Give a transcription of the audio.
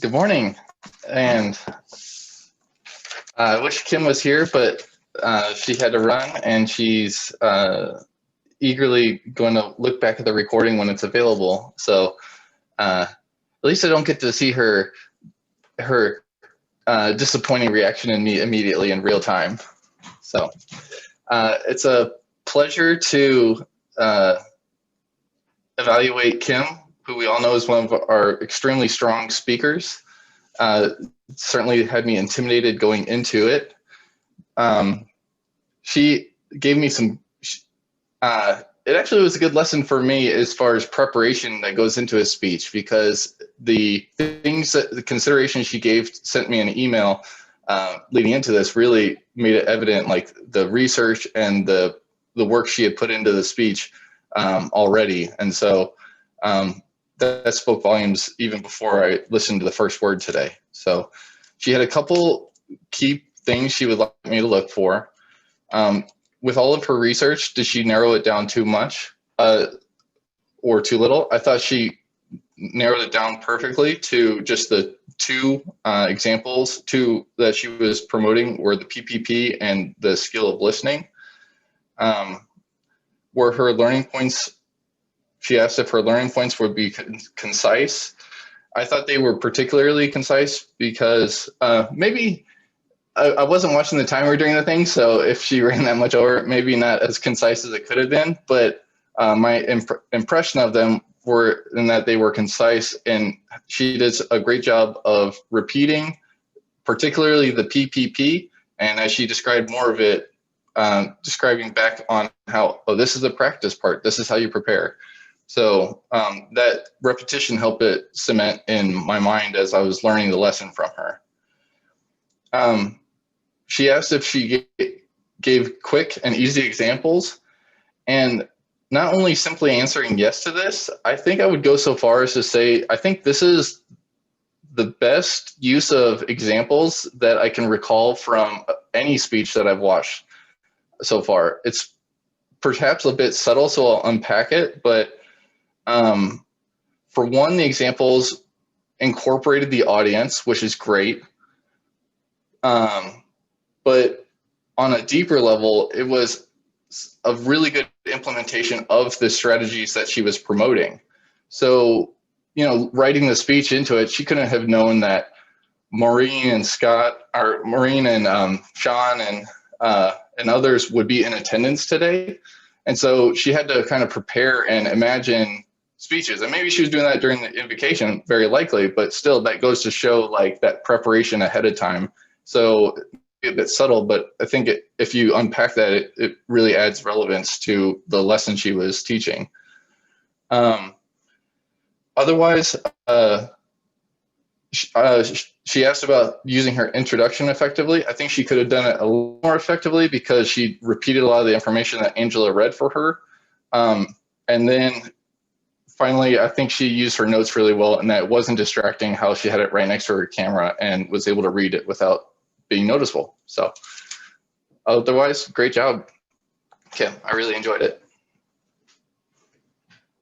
Good morning, and I wish Kim was here, but she had to run, and she's eagerly going to look back at the recording when it's available. So at least I don't get to see her disappointing reaction in me immediately in real time. So it's a pleasure to evaluate Kim, who we all know is one of our extremely strong speakers. Certainly had me intimidated going into it. She gave me some, it actually was a good lesson for me as far as preparation that goes into a speech, because the considerations she gave, sent me an email leading into this, really made it evident, like the research and the work she had put into the speech already. And so that spoke volumes even before I listened to the first word today. So she had a couple key things she would like me to look for. With all of her research, did she narrow it down too much or too little? I thought she narrowed it down perfectly to just the two examples that she was promoting were the PPP and the skill of listening. Were her learning points, she asked if her learning points would be concise. I thought they were particularly concise because maybe I wasn't watching the timer during the thing, so if she ran that much over, maybe not as concise as it could have been, but my impression of them were in that they were concise, and she did a great job of repeating, particularly the PPP, and as she described more of it, describing back on how, oh, this is the practice part, this is how you prepare. So that repetition helped it cement in my mind as I was learning the lesson from her. She asked if she gave quick and easy examples, and not only simply answering yes to this, I think I would go so far as to say, I think this is the best use of examples that I can recall from any speech that I've watched so far. It's perhaps a bit subtle, so I'll unpack it, but for one, the examples incorporated the audience, which is great. But on a deeper level, it was a really good implementation of the strategies that she was promoting. So, you know, writing the speech into it, she couldn't have known that Maureen and Sean and others would be in attendance today. And so she had to kind of prepare and imagine speeches. And maybe she was doing that during the invocation, very likely, but still that goes to show like that preparation ahead of time. So a bit subtle, but I think if you unpack that, it really adds relevance to the lesson she was teaching. Otherwise, she asked about using her introduction effectively. I think she could have done it a little more effectively because she repeated a lot of the information that Angela read for her. And then finally, I think she used her notes really well, and that wasn't distracting how she had it right next to her camera and was able to read it without being noticeable. So otherwise, great job, Kim. I really enjoyed it.